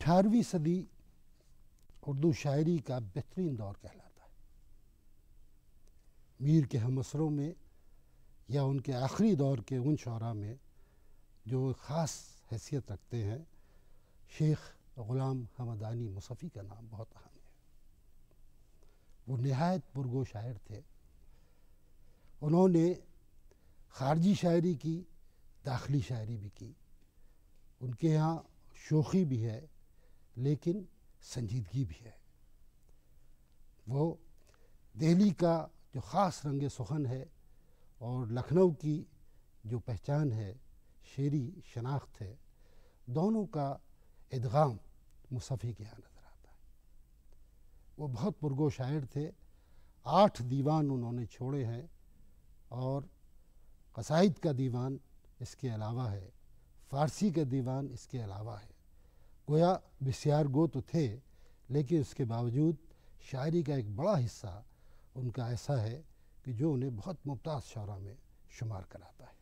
18वीं सदी उर्दू शायरी का बेहतरीन दौर कहलाता है। मीर के हमअसरों में या उनके आखिरी दौर के उन शौरा में जो ख़ास हैसियत रखते हैं, शेख ग़ुलाम हमदानी मुसफ़ी का नाम बहुत अहम है। वो नहायत पुरगो शायर थे। उन्होंने ख़ारजी शायरी की, दाखिली शायरी भी की। उनके यहाँ शोखी भी है लेकिन संजीदगी भी है। वो दिल्ली का जो ख़ास रंग सुखन है और लखनऊ की जो पहचान है, शेरी शनाख्त है, दोनों का इदगाम मुसफ़ी के यहाँ नज़र आता है। वो बहुत पुरगो शायर थे। 8 दीवान उन्होंने छोड़े हैं और कसाइद का दीवान इसके अलावा है, फ़ारसी का दीवान इसके अलावा है। गोया बिस्यार गो तो थे लेकिन उसके बावजूद शायरी का एक बड़ा हिस्सा उनका ऐसा है कि जो उन्हें बहुत मुमताज़ शौरा में शुमार कराता है।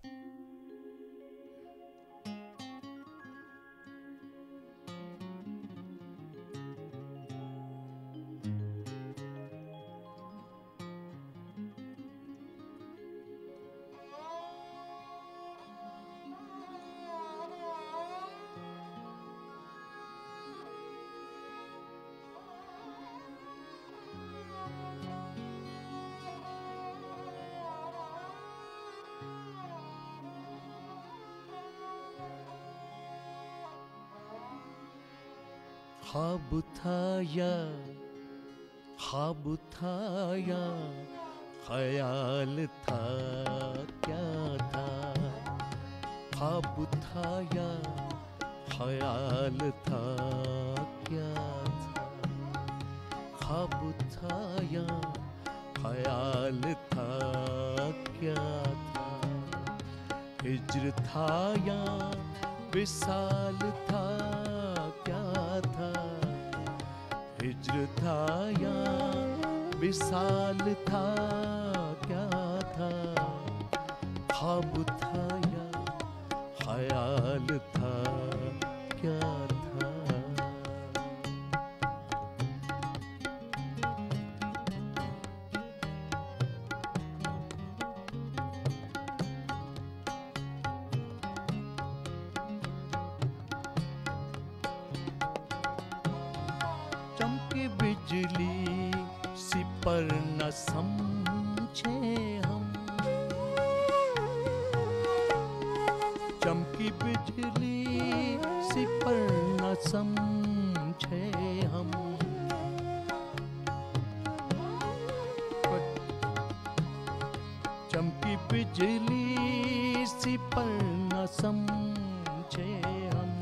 ख्वाब था या ख्याल था, क्या था? ख्वाब था या ख्याल था, क्या था? ख्वाब था या ख्याल था, क्या था? हिज्र था या विसाल था, क्या था? हिज्र था या विसाल था, क्या था? ख्वाब था या ख्याल था, क्या था? चमके बिजली सी पर न समझे हम, चमकी बिजली सी पर न समझे हम। चमकी बिजली सी पर न समझे हम।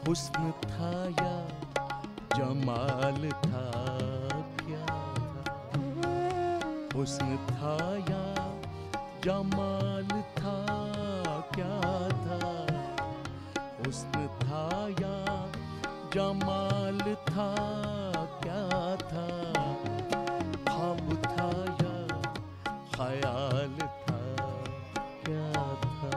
हुस्न था या जमाल था, क्या था? हुस्न था या जमाल था, क्या था? हुस्न था या जमाल था, क्या था? ख्वाब था या ख्याल था, क्या था?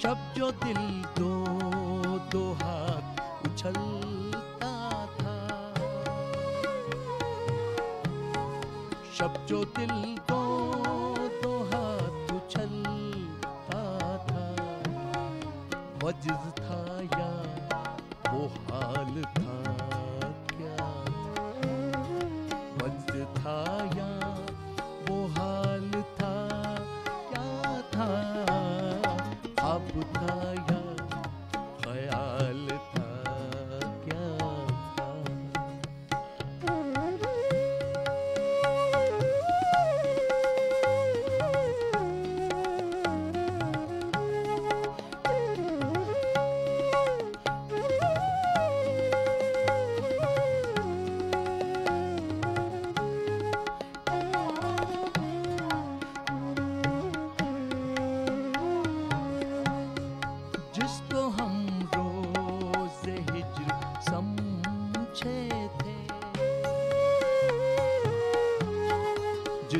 शब जो दिल दो हाथ उछलता था, शब जो दिल दो हाथ उछलता था। वज्द था या वो हाल था, क्या था? वज्द था या वो हाल था, क्या था? ख्वाब था या ख्याल था, क्या था?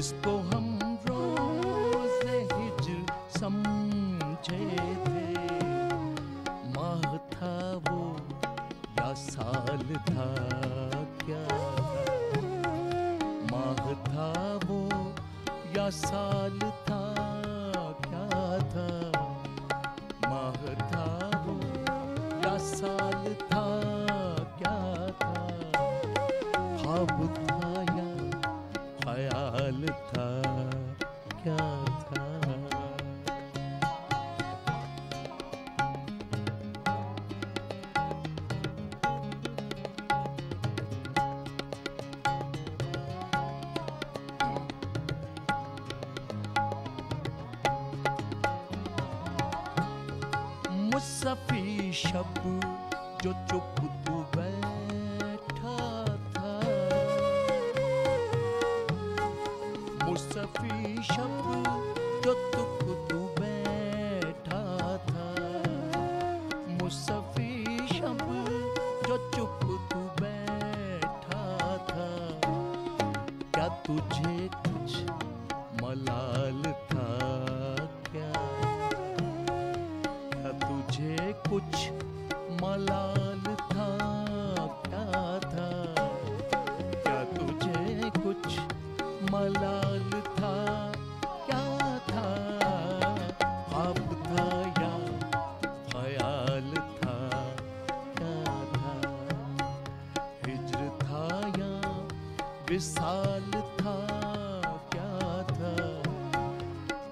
जिसको हम रोज़े हिज्र समझे थे, माह था वो या साल था क्या था, माह था वो या साल था क्या था, माह था वो या साल था क्या था, ख्वाब था या ख्याल था क्या था। मुसफ़ी शब जो चुप तू बैठा था, मुसफ़ी शब जो चुप तू बैठा था, मुसफ़ी शब जो चुप तू बैठा था, क्या तुझे कुछ मलाल था क्या, क्या तुझे कुछ मलाल था क्या था, क्या तुझे कुछ मलाल था क्या था, ख्वाब था या ख्याल था क्या था, हिज्र था या विसाल था क्या था,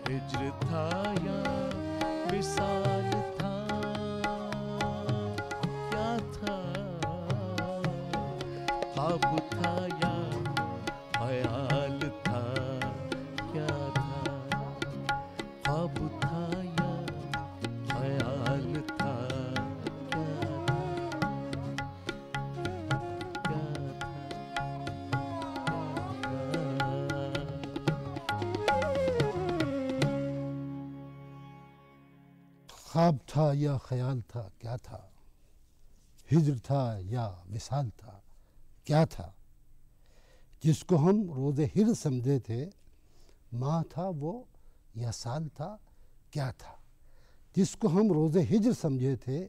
हिज्र था या विसाल था क्या था, ख्वाब था या ख्याल था क्या था, ख्वाब था या ख्याल था क्या ख्वाब था या ख्याल था क्या था, हिज्र था या विसाल था क्या था, जिसको हम रोज़े हिज्र समझे थे, माह था वो या साल था क्या था, जिसको हम रोज़े हिज्र समझे थे,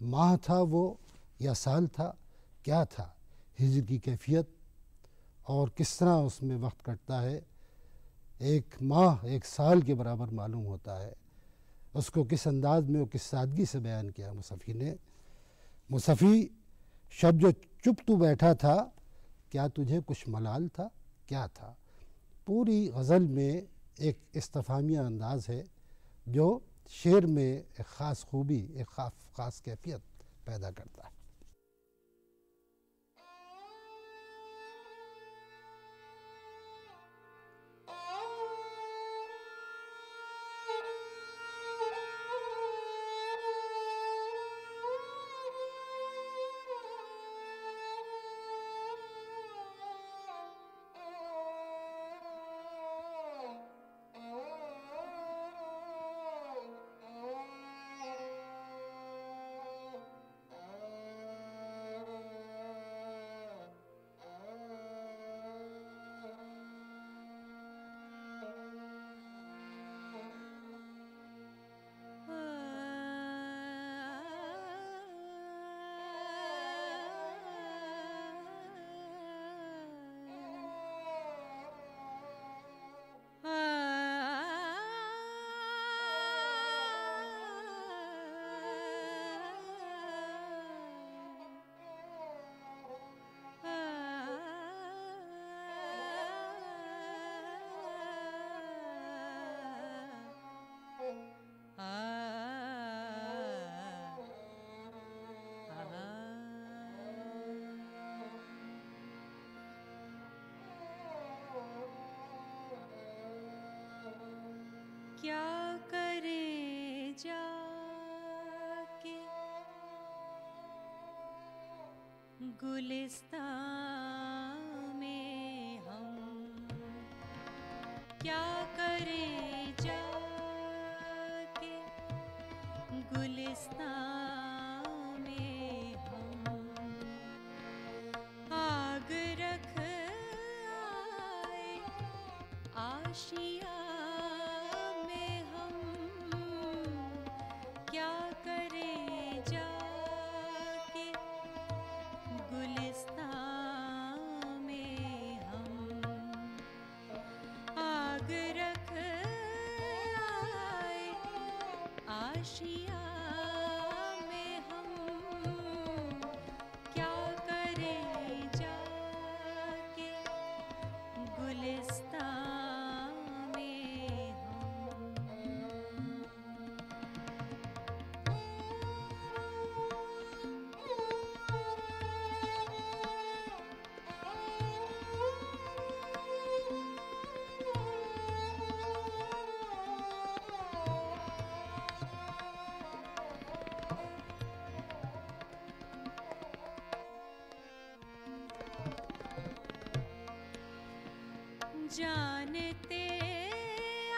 माह था वो या साल था क्या था, हिज्र की कैफियत और किस तरह उसमें वक्त कटता है, एक माह एक साल के बराबर मालूम होता है, उसको किस अंदाज में और किस सादगी से बयान किया मुसफ़ी ने। मुसफ़ी शब्द जो चुप तू बैठा था, क्या तुझे कुछ मलाल था क्या था, पूरी गज़ल में एक इस्तिफ़ामिया अंदाज है जो शेर में एक ख़ास खूबी, एक ख़ास कैफियत पैदा करता है। क्या करे जाके गुलिस्तान में हम, क्या करे जाके गुलिस्तान में हम, आग रख आए आशिया में हम क्या करें जाके गुलिस्तान में जानते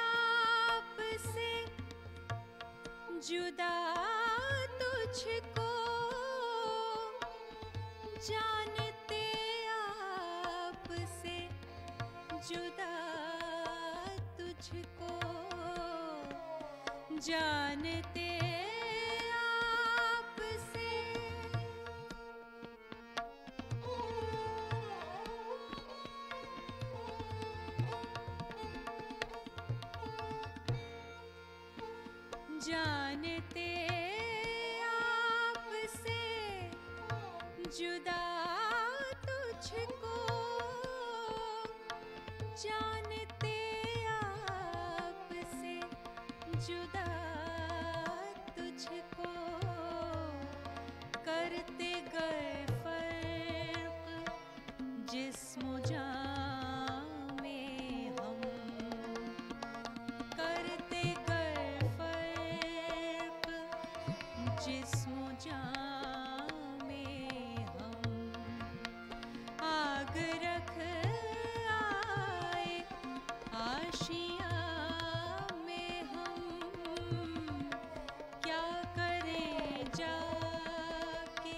आपसे जुदा तुझको, जानते आपसे जुदा तुझको, जानते आपसे जानते आपसे जुदा तुझको, जानते आपसे जुदा तुझको, करते गए फर्क जिस्म जान में हम, करते गए फर्क जिस्म जान में हम, आग रख आए आशिया में हम क्या करें जाके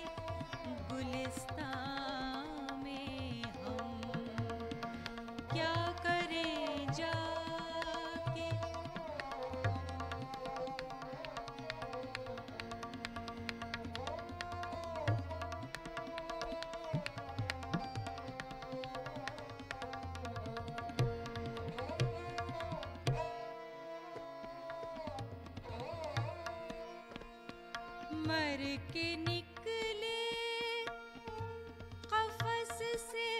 गुलिस्तान में हम, क्या करें जाके मर के निकले कफस से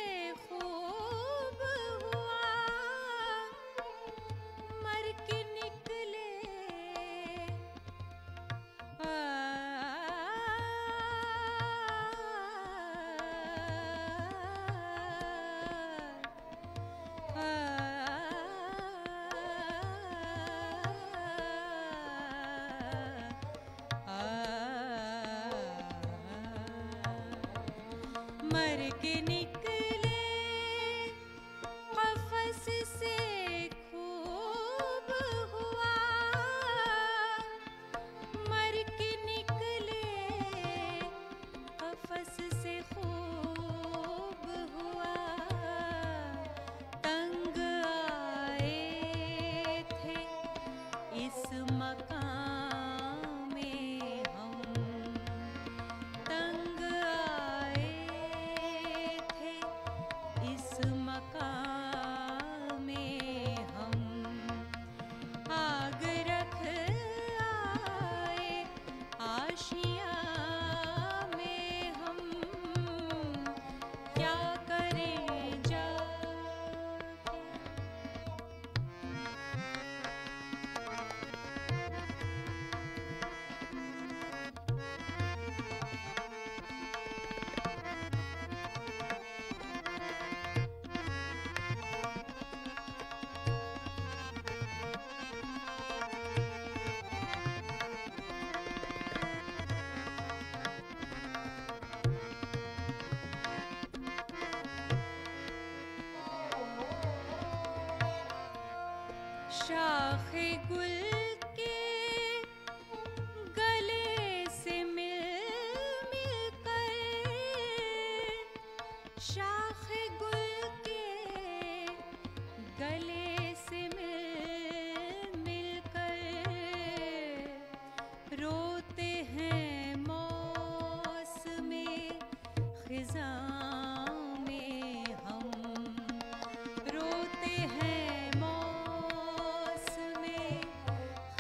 खूब हुआ, मर के निकले मर के निकले कफस से खूब हुआ, मर के निकले कफस से खूब हुआ, तंग आए थे इस मकाम में हम, तंग आए थे इस मकाम में हम, आग रख आए आशिया में हम क्या करें जाके शाखे गुल के गले से मिल मिल कर, शाखे गुल के गले से मिल मिल कर, रोते हैं मौसमे खिज़ां में हम, रोते हैं मौसमे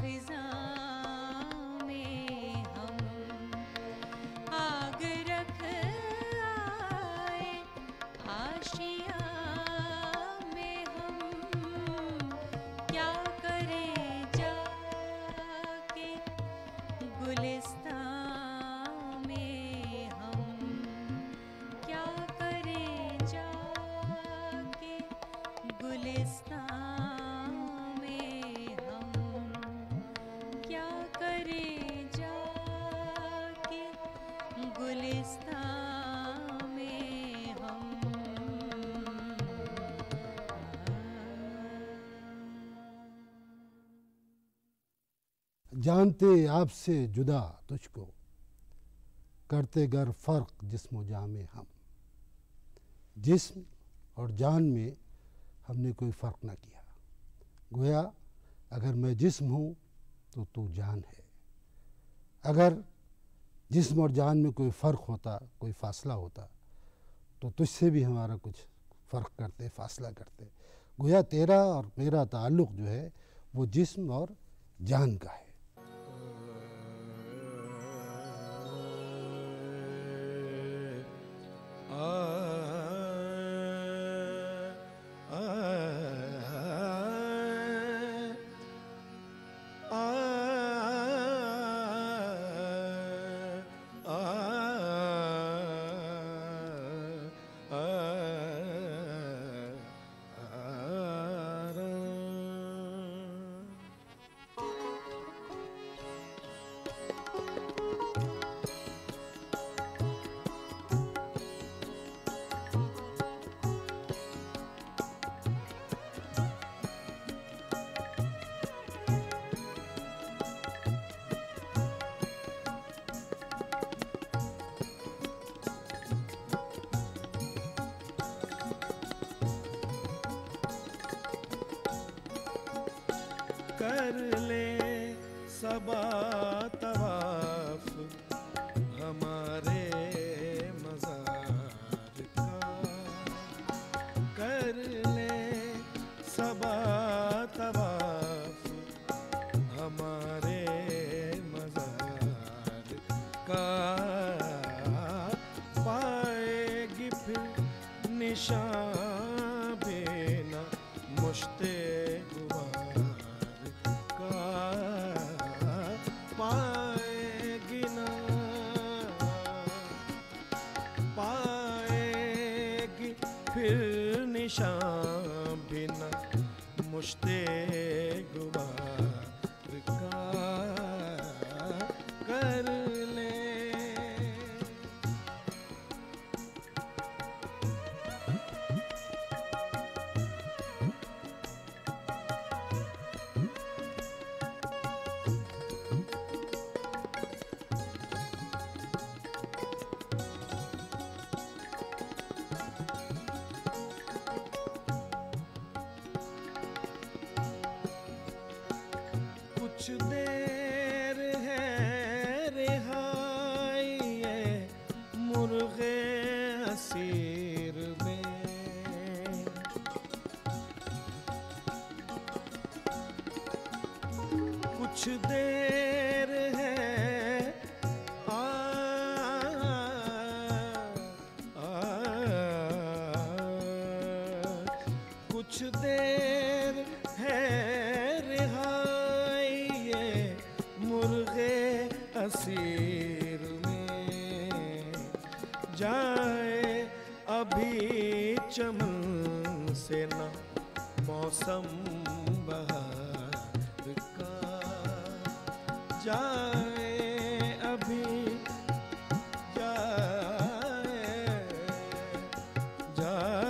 खिज़ां जानते आपसे जुदा तुझको, करते गर फ़र्क जिस्म जान में हम। जिस्म और जान में हमने कोई फ़र्क ना किया। गोया अगर मैं जिस्म हूँ तो तू जान है। अगर जिस्म और जान में कोई फ़र्क होता, कोई फ़ासला होता, तो तुझसे भी हमारा कुछ फ़र्क करते, फ़ासला करते। गोया तेरा और मेरा ताल्लुक़ जो है वो जिस्म और जान का है। कर ले सबा तवाफ हमारे मज़ार का, कर ले सबा तवाफ हमारे मज़ार का, पाएगी फिर निशान बिना मुश्ते निशान बिना मुश्ते गुबार का, कर ले। कुछ देर है रिहाई ये मुर्गे असीर में, कुछ देर है कुछ देर है असीर में, जाए अभी चमन से न मौसम बहार का, जाए अभी जाए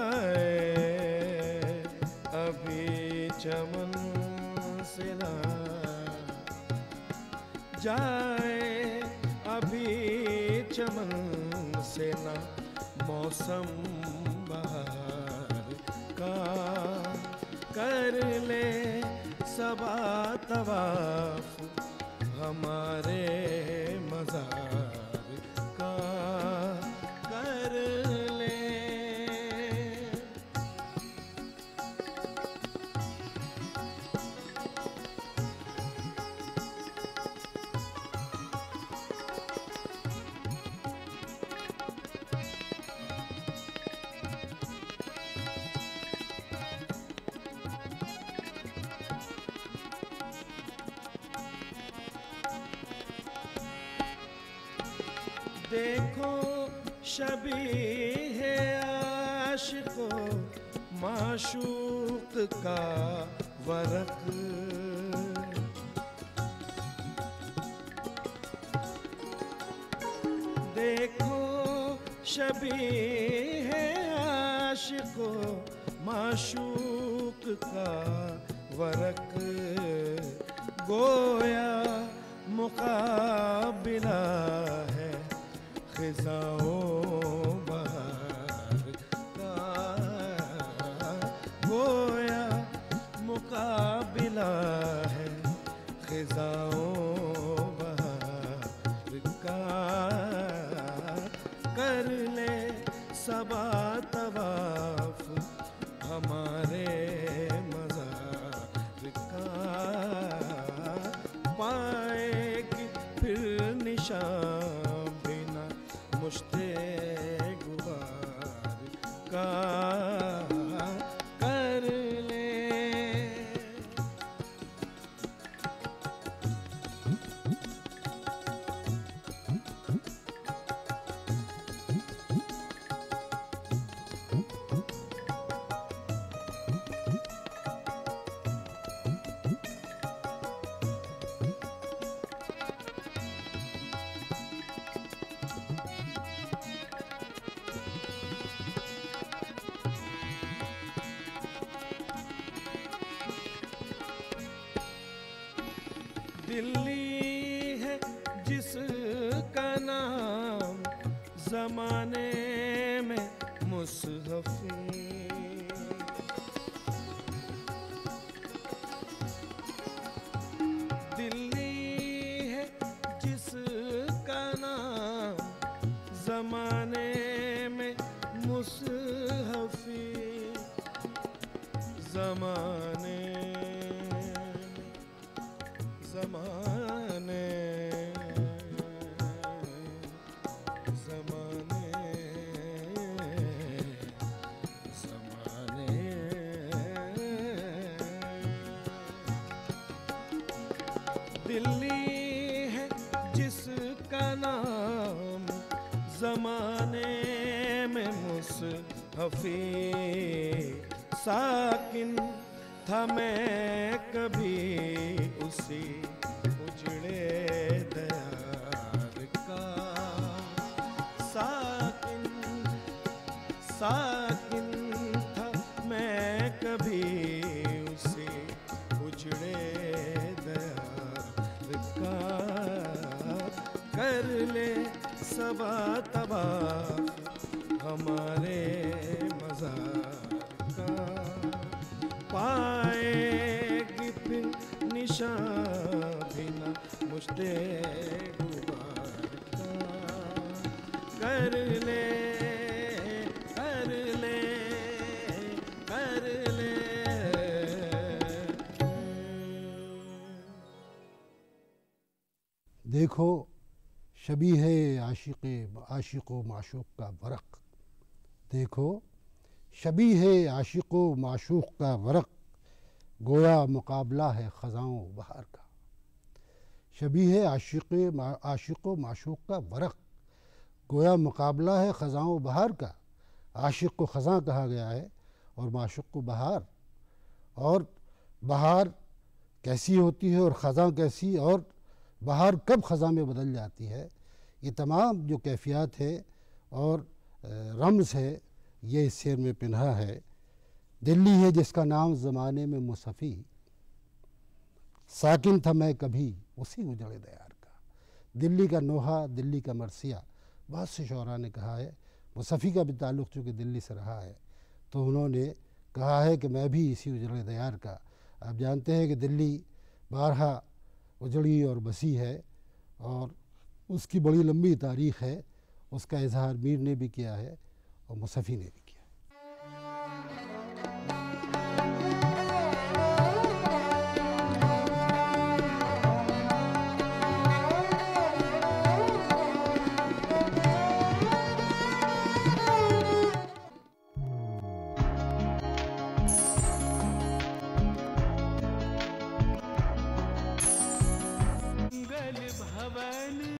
अभी चमन से न जाए अभी चमन से न मौसम बहार का, कर ले सबा तवाफ हमारे मज़ार का, कर ले। देखो शबीह आशिको माशूक का वरक, देखो शबीह आशिको माशूक का वरक, गोया मुकाबिला है खिज़ाओं बहार का, गोया मुकाबिला है खिज़ाओं बहार का। कर ले सबा तवाफ हमारे मज़ार का, पाएगी फिर निशान बिना मुश्ते गुबार का। कर ले दिल्ली है जिसका नाम ज़माने में मुसहफ़ी, दिल्ली है जिसका नाम ज़माने में मुसहफ़ी, ज़माने ज़माने ज़माने ज़माने दिल्ली है जिसका नाम ज़माने में मुसहफ़ी, साकिन था मैं कभी उसी उजड़े दयार का, साकिन साकिन था मैं कभी उसी उजड़े दयार का। कर ले सबा तवाफ हमारे मज़ार का, पाएगी फिर निशान बिना मुश्ते गुबार का। कर ले कर ले कर ले। देखो शबीह आशिक़ो माशूक़ का वरक़, देखो शबीह आशिक़ो माशूक़ का वरक़, गोया मुकाबला है ख़ज़ाओं बहार का। शबीह आशिक़ो माशूक़ का वरक़, गोया मुकाबला है ख़ज़ाओं बहार का। आशिक़ को ख़ज़ां कहा गया है और माशूक़ को बहार। और बहार कैसी होती है और ख़ज़ां कैसी, और बहार कब ख़ज़ां में बदल जाती है, ये तमाम जो कैफ़ियत है और रम्ज़ है, ये इस शेर में पिन्हा है। दिल्ली है जिसका नाम ज़माने में मुसफ़ी, साकिन था मैं कभी उसी उजड़े दयार का। दिल्ली का नोहा, दिल्ली का मरसिया, बहुत से शौरा ने कहा है। मुसफ़ी का भी ताल्लुक़ चूँकि दिल्ली से रहा है, तो उन्होंने कहा है कि मैं भी इसी उजड़े दयार का। आप जानते हैं कि दिल्ली बारहा उजड़ी और बसी है और उसकी बड़ी लंबी तारीख़ है। उसका इजहार मीर ने भी किया है और मुसफ़ी ने भी किया है।